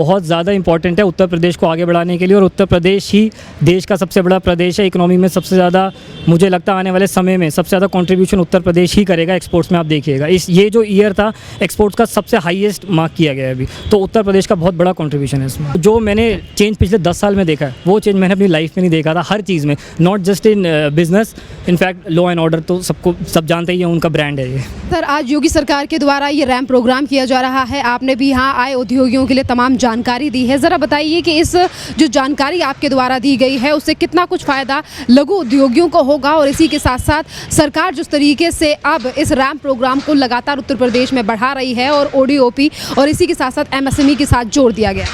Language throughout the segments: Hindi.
बहुत ज़्यादा इंपॉर्टेंट है उत्तर प्रदेश को आगे बढ़ाने के लिए, और उत्तर प्रदेश ही देश का सबसे बड़ा प्रदेश है। इकोनॉमी में सबसे ज़्यादा मुझे लगता है आने वाले समय में सबसे ज़्यादा कंट्रीब्यूशन उत्तर प्रदेश ही करेगा एक्सपोर्ट्स में। आप देखिएगा ये जो ईयर था एक्सपोर्ट्स का सबसे हाईएस्ट मार्क किया गया है अभी, तो उत्तर प्रदेश का बहुत बड़ा कंट्रीब्यूशन है इसमें। जो मैंने चेंज पिछले 10 साल में देखा है वो चेंज मैंने अपनी लाइफ में नहीं देखा था, हर चीज़ में, not just in business, in fact law and order तो सब जानते ही हैं, उनका ब्रांड है ये। सर, आज योगी सरकार के द्वारा ये रैंप प्रोग्राम किया जा रहा है, आपने भी यहाँ आए उद्योगियों के लिए तमाम जानकारी दी है। ज़रा बताइए कि इस जो जानकारी आपके द्वारा दी गई है उससे कितना कुछ फ़ायदा लघु उद्योगियों को होगा, और इसी के साथ साथ सरकार जिस तरीके से अब इस रैंप प्रोग्राम को लगातार उत्तर प्रदेश में बढ़ा रही है और ओडीओपी और इसी के साथ साथ एमएसएमई के साथ जोड़ दिया गया।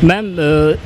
मैम,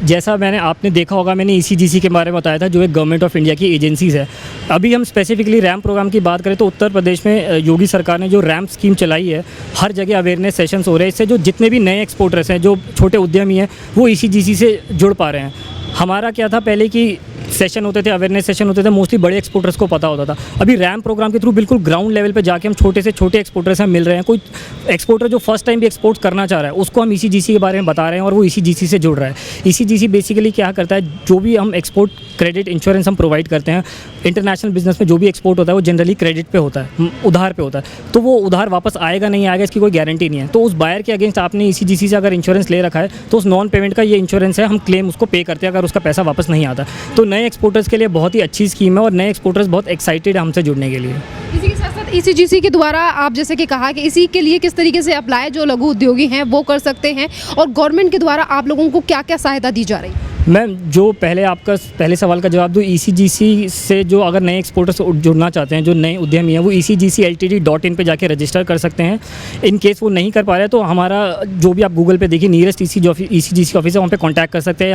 जैसा आपने देखा होगा, मैंने ईसीजीसी के बारे में बताया था, जो एक गवर्नमेंट ऑफ इंडिया की एजेंसीज़ है। अभी हम स्पेसिफिकली रैंप प्रोग्राम की बात करें तो उत्तर प्रदेश में योगी सरकार ने जो रैंप स्कीम चलाई है, हर जगह अवेयरनेस सेशंस हो रहे हैं। इससे जो जितने भी नए एक्सपोर्टर्स हैं, जो छोटे उद्यमी हैं, वो ईसीजीसी से जुड़ पा रहे हैं। हमारा क्या था पहले कि सेशन होते थे, अवेयरनेस सेशन होते थे, मोस्टली बड़े एक्सपोर्टर्स को पता होता था। अभी रैंप प्रोग्राम के थ्रू बिल्कुल ग्राउंड लेवल पे जाके हम छोटे से छोटे एक्सपोर्टर्स से मिल रहे हैं। कोई एक्सपोर्टर जो फर्स्ट टाइम भी एक्सपोर्ट करना चाह रहा है उसको हम ईसीजीसी के बारे में बता रहे हैं और वो ईसीजीसी से जुड़ रहा है। ईसीजीसी बेसिकली क्या करता है, जो भी हम एक्सपोर्ट क्रेडिट इंश्योरेंस हम प्रोवाइड करते हैं, इंटरनेशनल बिजनेस में जो भी एक्सपोर्ट होता है वो जनरली क्रेडिट पे होता है, उधार पे होता है, तो वो उधार वापस आएगा नहीं आएगा इसकी कोई गारंटी नहीं है। तो उस बायर के अगेंस्ट आपने ईसीजीसी से अगर इंश्योरेंस ले रखा है तो उस नॉन पेमेंट का ये इंश्योरेंस है, हम क्लेम उसको पे करते हैं अगर उसका पैसा वापस नहीं आता। तो नए एक्सपोर्टर्स के लिए बहुत ही अच्छी स्कीम है और नए एक्सपोर्टर्स बहुत एक्साइटेड है हमसे जुड़ने के लिए। इसी के साथ साथ ईसीजीसी के द्वारा आप जैसे कि कहा कि इसी के लिए किस तरीके से अप्लाई जो लघु उद्योगी हैं वो कर सकते हैं, और गवर्नमेंट के द्वारा आप लोगों को क्या क्या सहायता दी जा रही है? मैम, जो पहले सवाल का जवाब दूँ, ईसीजीसी से जो अगर नए एक्सपोर्टर्स जुड़ना चाहते हैं, जो नए उद्यमी हैं, वो ECGC.ltd.in पे जाके रजिस्टर कर सकते हैं। इन केस वो नहीं कर पा रहे तो हमारा जो भी आप गूगल पे देखिए नियरेस्ट ECGC ऑफिस है, वहाँ पे कांटेक्ट कर सकते हैं,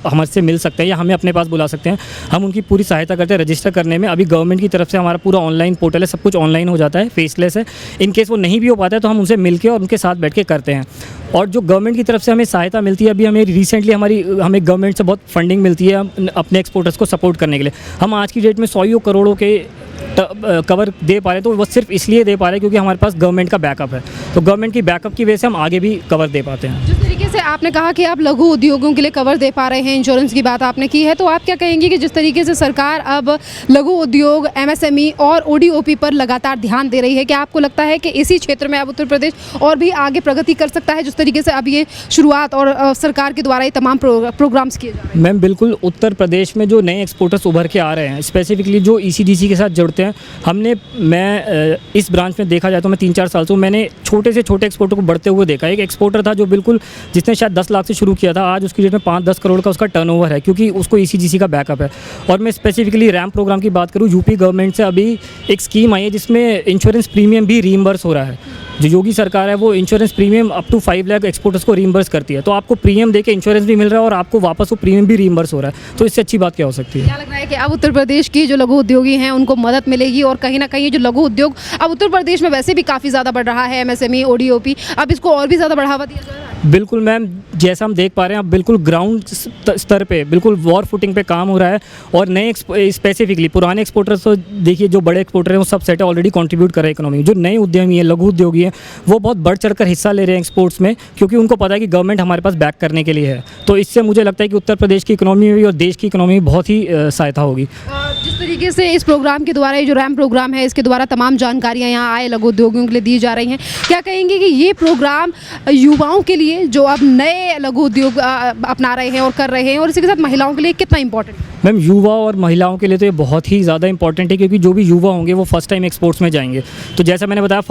हमसे मिल सकते हैं या हमें अपने पास बुला सकते हैं। हम उनकी पूरी सहायता करते हैं रजिस्टर करने में। अभी गवर्नमेंट की तरफ से हमारा पूरा ऑनलाइन पोर्टल है, सब कुछ ऑनलाइन हो जाता है, फेसलेस है। इन केस वो नहीं भी हो पाता है तो हम उनसे मिल के और उनके साथ बैठ के करते हैं। और जो गवर्नमेंट की तरफ से हमें सहायता मिलती है, अभी हमें गवर्नमेंट से बहुत फंडिंग मिलती है अपने एक्सपोर्टर्स को सपोर्ट करने के लिए। हम आज की डेट में 100 करोड़ों के कवर दे पा रहे हैं, तो वो सिर्फ इसलिए दे पा रहे हैं क्योंकि हमारे पास गवर्नमेंट का बैकअप है। तो गवर्नमेंट की बैकअप की वजह से हम आगे भी कवर दे पाते हैं। जिस तरीके से आपने कहा कि आप लघु उद्योगों के लिए कवर दे पा रहे हैं, इंश्योरेंस की बात आपने की है, तो आप क्या कहेंगे कि जिस तरीके से सरकार अब लघु उद्योग, एमएसएमई और ओडीओपी पर लगातार ध्यान दे रही है, क्या आपको लगता है कि इसी क्षेत्र में अब उत्तर प्रदेश और भी आगे प्रगति कर सकता है, जिस तरीके से अब ये शुरुआत और सरकार के द्वारा ये तमाम प्रोग्राम्स किए जा रहे हैं? मैम, बिल्कुल उत्तर प्रदेश में जो नए एक्सपोर्टर्स उभर के आ रहे हैं, स्पेसिफिकली जो ECGC के साथ जुड़ते हैं, मैं इस ब्रांच में देखा जाए तो मैं 3-4 साल से मैंने छोटे से छोटे एक्सपोर्टर को बढ़ते हुए देखा। एक एक्सपोर्टर था जो बिल्कुल जिसने शायद 10 लाख से शुरू किया था, आज उसकी डेट में 5-10 करोड़ का उसका टर्नओवर है, क्योंकि उसको ECGC का बैकअप है। और मैं स्पेसिफिकली रैंप प्रोग्राम की बात करूँ, यूपी गवर्नमेंट से अभी एक स्कीम आई है जिसमें इंश्योरेंस प्रीमियम भी रीइंबर्स हो रहा है। जो योगी सरकार है वो insurance premium up to 5 lakh exporters को रीइंबर्स करती है, तो आपको प्रीमियम देके इंश्योरेंस भी मिल रहा है और आपको वापस वो प्रीमियम भी रीइंबर्स हो रहा है। तो इससे अच्छी बात क्या हो सकती है? क्या लग रहा है कि अब उत्तर प्रदेश की जो लघु उद्योगी हैं उनको मदद मिलेगी, और कहीं ना कहीं जो लघु उद्योग अब उत्तर प्रदेश में वैसे भी काफ़ी ज़्यादा बढ़ रहा है, एमएसएमई, ओडीओपी, अब इसको और भी ज़्यादा बढ़ावा दिया जा रहा है? बिल्कुल मैम, जैसा हम देख पा रहे हैं अब बिल्कुल ग्राउंड स्तर पे बिल्कुल वॉर फुटिंग पे काम हो रहा है। और नए स्पेसिफिकली पुराने एक्सपोर्टर्स तो देखिए, जो बड़े एक्सपोर्टर हैं वो सब सेट है, ऑलरेडी कंट्रीब्यूट कर रहे हैं इकोनॉमी में। जो नए उद्यमी हैं, लघु उद्योगी हैं, वो बहुत बढ़ चढ़कर हिस्सा ले रहे हैं एक्सपोर्ट्स में, क्योंकि उनको पता है कि गवर्नमेंट हमारे पास बैक करने के लिए है। तो इससे मुझे लगता है कि उत्तर प्रदेश की इकोनॉमी में भी और देश की इकोनॉमी में बहुत ही सहायता होगी। जिस तरीके से इस प्रोग्राम के द्वारा, ये जो रैंप प्रोग्राम है, इसके द्वारा तमाम जानकारियाँ यहाँ आए लघु उद्योगियों के लिए दी जा रही हैं, क्या कहेंगे कि ये प्रोग्राम युवाओं के लिए जो अब नए लघु उद्योग अपना रहे हैं और कर रहे हैं, और इसी के साथ महिलाओं के लिए कितना इंपॉर्टेंट है? मैम, युवा और महिलाओं के लिए तो ये बहुत ही ज़्यादा इंपॉर्टेंट है, क्योंकि जो भी युवा होंगे वो फर्स्ट टाइम एक्सपोर्ट्स में जाएंगे। तो जैसा मैंने बताया,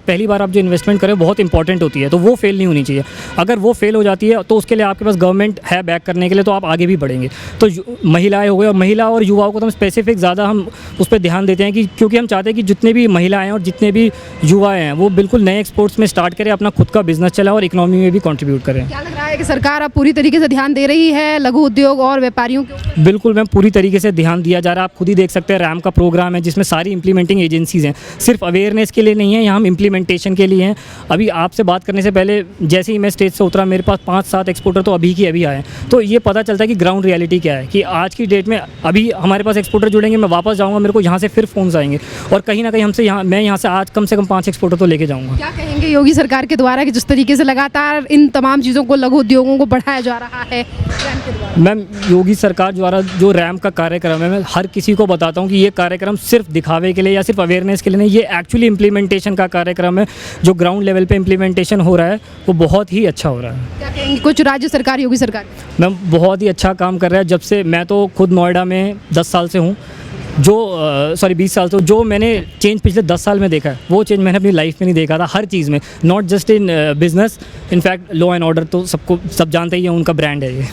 पहली बार आप जो इन्वेस्टमेंट करें बहुत इंपॉर्टेंट होती है, तो वो फेल नहीं होनी चाहिए। अगर वो फेल हो जाती है तो उसके लिए आपके पास गवर्नमेंट है बैक करने के लिए, तो आप आगे भी बढ़ेंगे। तो महिलाएं हो गए, और महिला और युवाओं को तो हम स्पेसिफिक ज़्यादा हम उस पर ध्यान देते हैं, कि क्योंकि हम चाहते हैं कि जितने भी महिलाएं हैं और जितने भी युवा हैं वो बिल्कुल नए एक्सपोर्ट्स में स्टार्ट करें, अपना खुद का बिजनेस चलाएं और इकोनॉमी में भी कॉन्ट्रीब्यूट करें। क्या लग रहा है है कि सरकार अब पूरी तरीके से ध्यान दे रही है लघु उद्योग और व्यापारियों को? बिल्कुल मैम, पूरी तरीके से ध्यान दिया जा रहा है। आप खुद ही देख सकते हैं रैम का प्रोग्राम है जिसमें सारी इंप्लीमेंटिंग एजेंसीज़ हैं। सिर्फ अवेयरनेस के लिए नहीं है, यहाँ हम इंप्लीमेंटेशन के लिए हैं। अभी आपसे बात करने से पहले जैसे ही मैं स्टेज से उतरा, मेरे पास 5-7 एक्सपोर्टर तो अभी आए हैं। तो ये पता चलता है कि ग्राउंड रियलिटी क्या है, कि आज की डेट में अभी हमारे पास एक्सपोर्टर जुड़ेंगे, मैं वापस जाऊँगा, मेरे को यहाँ से फिर फ़ोन्स आएंगे और कहीं ना कहीं मैं यहाँ से आज कम से कम 5 एक्सपोर्टर तो लेके जाऊँगा। क्या कहेंगे योगी सरकार के द्वारा कि जिस तरीके से लगातार इन तमाम चीज़ों को लघु उद्योगों को बढ़ाया जा रहा है रैम के द्वारा? मैम, योगी सरकार द्वारा जो रैम का कार्यक्रम है, मैं हर किसी को बताता हूँ कि ये कार्यक्रम सिर्फ दिखावे के लिए या सिर्फ अवेयरनेस के लिए नहीं, ये एक्चुअली इम्प्लीमेंटेशन का कार्यक्रम है। जो ग्राउंड लेवल पे इम्प्लीमेंटेशन हो रहा है वो बहुत ही अच्छा हो रहा है। क्या कहेंगे कुछ राज्य सरकार, योगी सरकार? मैम, बहुत ही अच्छा काम कर रहा है। जब से मैं तो खुद नोएडा में 10 साल से हूँ, जो 20 साल से, जो मैंने चेंज पिछले 10 साल में देखा है वो चेंज मैंने अपनी लाइफ में नहीं देखा था। हर चीज़ में, not just in business, in fact law and order तो सब जानते ही हैं, उनका ब्रांड है ये।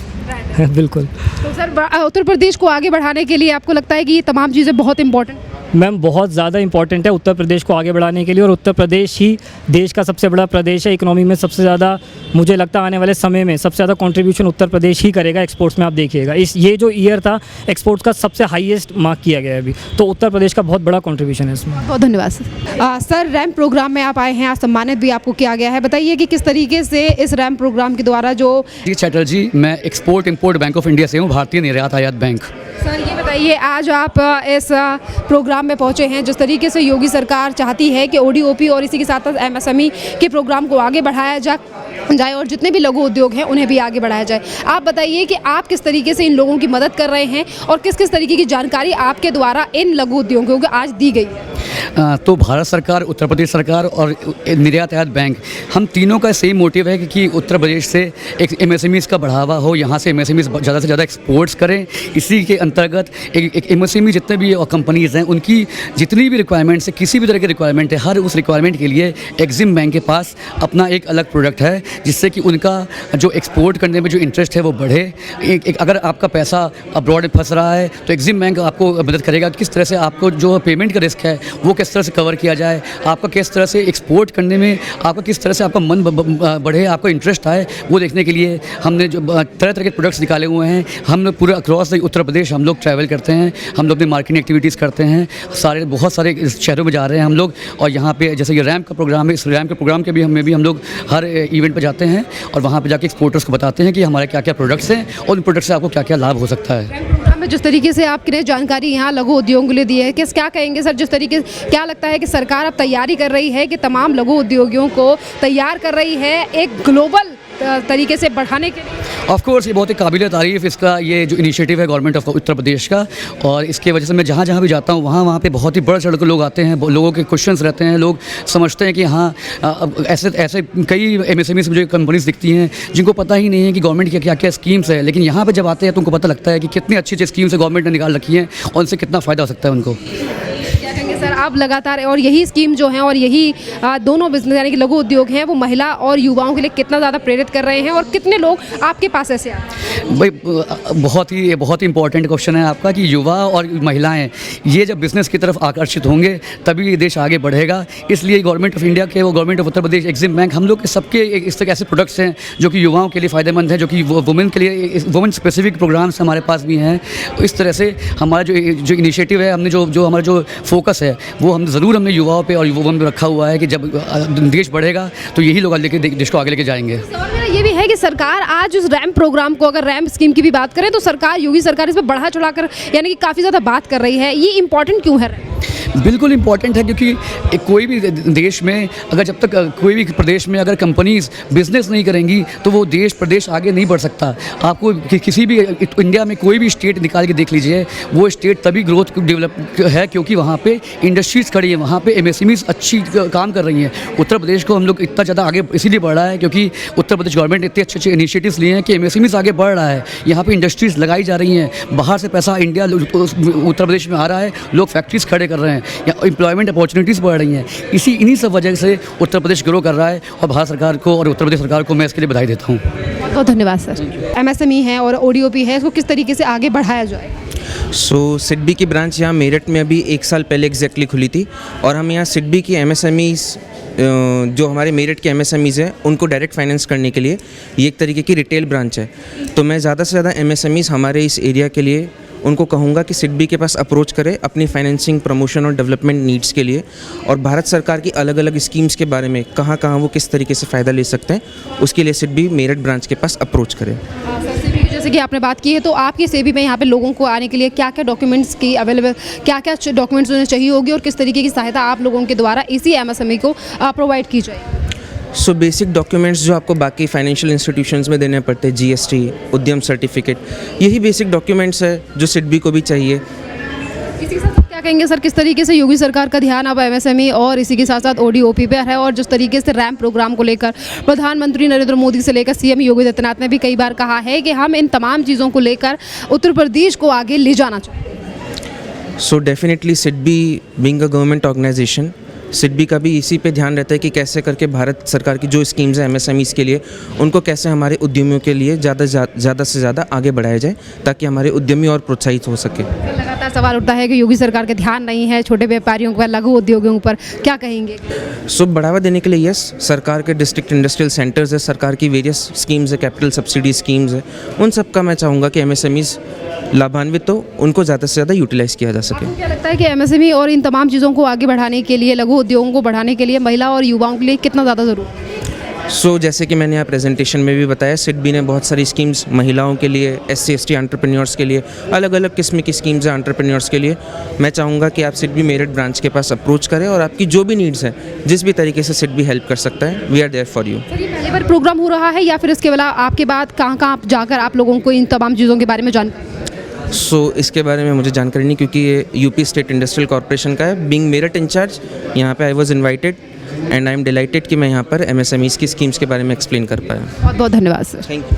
बिल्कुल। तो सर, उत्तर प्रदेश को आगे बढ़ाने के लिए आपको लगता है कि ये तमाम चीज़ें बहुत इंपॉर्टेंट? मैम, बहुत ज़्यादा इंपॉर्टेंट है उत्तर प्रदेश को आगे बढ़ाने के लिए, और उत्तर प्रदेश ही देश का सबसे बड़ा प्रदेश है। इकोनॉमी में सबसे ज़्यादा, मुझे लगता है आने वाले समय में सबसे ज़्यादा कंट्रीब्यूशन उत्तर प्रदेश ही करेगा एक्सपोर्ट्स में। आप देखिएगा ये जो ईयर था एक्सपोर्ट्स का सबसे हाईएस्ट मार्क किया गया है अभी, तो उत्तर प्रदेश का बहुत बड़ा कंट्रीब्यूशन है इसमें। बहुत धन्यवाद सर। सर, रैम प्रोग्राम में आप आए हैं, आज सम्मानित भी आपको किया गया है। बताइए कि किस तरीके से इस रैम प्रोग्राम के द्वारा जो... जी चैटर्जी, मैं export import bank of India से हूँ, भारतीय निर्यात आयात बैंक। सर, ये बताइए आज आप इस प्रोग्राम में पहुंचे हैं, जिस तरीके से योगी सरकार चाहती है कि ओडीओपी और इसी के साथ साथ एमएसएमई के प्रोग्राम को आगे बढ़ाया जाए और जितने भी लघु उद्योग हैं उन्हें भी आगे बढ़ाया जाए। आप बताइए कि आप किस तरीके से इन लोगों की मदद कर रहे हैं और किस किस तरीके की जानकारी आपके द्वारा इन लघु उद्योगों को आज दी गई है? तो भारत सरकार, उत्तर प्रदेश सरकार और निर्यात आयात बैंक, हम तीनों का सेम मोटिव है कि उत्तर प्रदेश से एक एमएसएमईज़ का बढ़ावा हो, यहाँ से एमएसएमईज़ ज़्यादा से ज़्यादा एक्सपोर्ट्स करें। इसी के अंतर्गत एक एमएसएमई जितने भी कंपनीज़ हैं उनकी जितनी भी रिक्वायरमेंट्स है, किसी भी तरह की रिक्वायरमेंट है, हर उस रिक्वायरमेंट के लिए एग्जिम बैंक के पास अपना एक अलग प्रोडक्ट है, जिससे कि उनका जो एक्सपोर्ट करने में जो इंटरेस्ट है वो बढ़े। अगर आपका पैसा अब्रॉड में फंस रहा है तो एग्जिम बैंक आपको मदद करेगा किस तरह से आपको जो पेमेंट का रिस्क है वो किस तरह से कवर किया जाए, आपका किस तरह से एक्सपोर्ट करने में आपका किस तरह से आपका मन बढ़े, आपका इंटरेस्ट आए, वो देखने के लिए हमने जो तरह तरह के प्रोडक्ट्स निकाले हुए हैं। हम पूरे अक्रॉस उत्तर प्रदेश हम लोग ट्रैवल करते हैं, हम लोग अपनी मार्केटिंग एक्टिविटीज़ करते हैं, बहुत सारे शहरों में जा रहे हैं हम लोग। और यहाँ पे जैसे ये रैम का प्रोग्राम है, इस रैम के प्रोग्राम के भी हम लोग हर इवेंट पर जाते हैं और वहाँ पर जाके एक्सपोर्टर्स को बताते हैं कि हमारे क्या क्या प्रोडक्ट्स हैं और उन प्रोडक्ट्स से आपको क्या क्या लाभ हो सकता है। प्रोग्राम में जिस तरीके से आपने जानकारी यहाँ लघु उद्योगों के लिए दी है, क्या कहेंगे सर, जिस तरीके से क्या लगता है कि सरकार अब तैयारी कर रही है कि तमाम लघु उद्योगियों को तैयार कर रही है एक ग्लोबल तरीके से बढ़ाने के लिए? ऑफ कोर्स ये बहुत ही काबिल तारीफ़ इसका ये जो इनिशिएटिव है गवर्नमेंट ऑफ उत्तर प्रदेश का, और इसके वजह से मैं जहाँ जहाँ भी जाता हूँ वहाँ पे बहुत ही बढ़ चढ़ कर लोग आते हैं, लोगों के क्वेश्चंस रहते हैं, लोग समझते हैं कि हाँ ऐसे कई एमएसएमई मुझे कंपनीज दिखती हैं जिनको पता ही नहीं है कि गवर्नमेंट की क्या क्या स्कीम्स है, लेकिन यहाँ पर जब आते हैं तो उनको पता लगता है कि कितनी अच्छी अच्छी स्कीम्स गवर्नमेंट ने निकाल रखी हैं और उनसे कितना फ़ायदा हो सकता है उनको। सर, आप लगातार और यही स्कीम जो हैं और यही दोनों बिजनेस यानी कि लघु उद्योग हैं वो महिला और युवाओं के लिए कितना ज़्यादा प्रेरित कर रहे हैं और कितने लोग आपके पास ऐसे आए हैं? भाई बहुत ही इंपॉर्टेंट क्वेश्चन है आपका कि युवा और महिलाएं ये जब बिज़नेस की तरफ आकर्षित होंगे तभी ये देश आगे बढ़ेगा। इसलिए गवर्नमेंट ऑफ इंडिया के वो government of Uttar Pradesh EXIM bank हम लोग के सबके इस तरह ऐसे प्रोडक्ट्स हैं जो कि युवाओं के लिए फ़ायदेमंद है, जो कि वुमेन के लिए वुमेन स्पेसिफिक प्रोग्राम्स हमारे पास भी हैं। इस तरह से हमारा जो इनिशिएटिव है, हमने जो हमारा जो फोकस है वो हमने युवाओं पे और वुमेन पे रखा हुआ है कि जब देश बढ़ेगा तो यही लोग लेके देश को आगे लेके जाएंगे। सवाल मेरा ये भी है कि सरकार आज उस रैम प्रोग्राम को, अगर रैम स्कीम की भी बात करें तो सरकार, योगी सरकार इस पर बढ़ा चढ़ाकर यानी कि काफ़ी ज़्यादा बात कर रही है, ये इंपॉर्टेंट क्यों है? बिल्कुल इम्पॉर्टेंट है क्योंकि कोई भी देश में अगर जब तक कोई भी प्रदेश में अगर कंपनीज बिजनेस नहीं करेंगी तो वो प्रदेश आगे नहीं बढ़ सकता। आपको किसी भी इंडिया में कोई भी स्टेट निकाल के देख लीजिए, वो स्टेट तभी ग्रोथ डेवलप है क्योंकि वहाँ पे इंडस्ट्रीज़ खड़ी है, वहाँ पे एमएसएमईज़ अच्छी काम कर रही हैं। उत्तर प्रदेश को हम लोग इतना ज़्यादा आगे इसीलिए बढ़ रहा है क्योंकि उत्तर प्रदेश गवर्नमेंट ने इतने अच्छे अच्छे इनिशिएटिव्स लिए हैं कि एमएसएमईज़ आगे बढ़ रहा है, यहाँ पे इंडस्ट्रीज़ लगाई जा रही हैं, बाहर से पैसा इंडिया उत्तर प्रदेश में आ रहा है, लोग फैक्ट्रीज़ खड़े कर रहे हैं, या एम्प्लॉयमेंट अपॉर्चुनिटीज़ बढ़ रही हैं। इन्हीं सब वजह से उत्तर प्रदेश ग्रो कर रहा है और भारत सरकार को और उत्तर प्रदेश सरकार को मैं इसके लिए बधाई देता हूँ। बहुत बहुत धन्यवाद सर। एमएसएमई है और ओडीओपी है, इसको किस तरीके से आगे बढ़ाया जाए? सिडबी की ब्रांच यहाँ मेरठ में अभी 1 साल पहले एग्जैक्टली खुली थी और हम यहाँ सिडबी की एमएसएमईज़ जो हमारे मेरठ के MSMEs हैं उनको डायरेक्ट फाइनेंस करने के लिए ये एक तरीके की रिटेल ब्रांच है। तो मैं ज़्यादा से ज़्यादा MSMEs हमारे इस एरिया के लिए उनको कहूँगा कि सिडबी के पास अप्रोच करें अपनी फाइनेंसिंग, प्रमोशन और डेवलपमेंट नीड्स के लिए, और भारत सरकार की अलग अलग स्कीम्स के बारे में कहाँ कहाँ वो किस तरीके से फ़ायदा ले सकते हैं उसके लिए सिडबी मेरठ ब्रांच के पास अप्रोच करें। जैसे कि आपने बात की है, तो आपकी सेबी में यहाँ पे लोगों को आने के लिए क्या क्या डॉक्यूमेंट्स की अवेलेबल, क्या क्या डॉक्यूमेंट्स उन्हें चाहिए होगी और किस तरीके की सहायता आप लोगों के द्वारा इसी MSME को प्रोवाइड की जाएगी? सो बेसिक डॉक्यूमेंट्स जो आपको बाकी फाइनेंशियल इंस्टीट्यूशंस में देने पड़ते हैं, GST, उद्यम सर्टिफिकेट, यही बेसिक डॉक्यूमेंट्स है जो सिडबी को भी चाहिए। इसी के साथ साथ क्या कहेंगे सर, किस तरीके से योगी सरकार का ध्यान अब MSME और इसी के साथ साथ ODOP पर है, और जिस तरीके से रैम्प प्रोग्राम को लेकर प्रधानमंत्री नरेंद्र मोदी से लेकर CM योगी आदित्यनाथ ने भी कई बार कहा है कि हम इन तमाम चीज़ों को लेकर उत्तर प्रदेश को आगे ले जाना चाहते हैं? So definitely SIDBI being a government organisation, SIDBI का भी इसी पे ध्यान रहता है कि कैसे करके भारत सरकार की जो स्कीम्स हैं MSMEs के लिए, उनको कैसे हमारे उद्यमियों के लिए ज़्यादा से ज़्यादा आगे बढ़ाया जाए ताकि हमारे उद्यमी और प्रोत्साहित हो सके। लगातार सवाल उठता है कि योगी सरकार का ध्यान नहीं है छोटे व्यापारियों पर, लघु उद्योगों पर, क्या कहेंगे? सो बढ़ावा देने के लिए यस, सरकार के डिस्ट्रिक्ट इंडस्ट्रियल सेंटर्स है, सरकार की वेरियस स्कीम्स है, कैपिटल सब्सिडी स्कीम्स है, उन सब का मैं चाहूँगा कि MSMEs लाभान्वित हो, उनको ज़्यादा से ज़्यादा यूटिलाइज़ किया जा सके। आपको क्या लगता है कि MSME और इन तमाम चीज़ों को आगे बढ़ाने के लिए, लघु उद्योगों को बढ़ाने के लिए महिला और युवाओं के लिए कितना ज़्यादा ज़रूरी है? सो जैसे कि मैंने यहाँ प्रेजेंटेशन में भी बताया, सिडबी ने बहुत सारी स्कीम्स महिलाओं के लिए, SC/ST एंटरप्रेन्योर्स के लिए, अलग अलग किस्म की स्कीम्स हैं एंटरप्रेन्योर्स के लिए। मैं चाहूँगा कि आप सिडबी मेरठ ब्रांच के पास अप्रोच करें और आपकी जो भी नीड्स हैं, जिस भी तरीके से सिडबी हेल्प कर सकता है, we are there for you. Sir, ये पहली बार प्रोग्राम हो रहा है या फिर इसके अलावा आपके बाद कहाँ कहाँ जाकर आप लोगों को इन तमाम चीज़ों के बारे में जानकारी? सो इसके बारे में मुझे जानकारी नहीं, क्योंकि ये यूपी स्टेट इंडस्ट्रियल कॉर्पोरेशन का है। बीइंग मेरठ इंचार्ज, यहाँ पे I was invited and I am delighted कि मैं यहाँ पर MSMEs की स्कीम्स के बारे में एक्सप्लेन कर पाया। बहुत बहुत धन्यवाद सर। Thank you.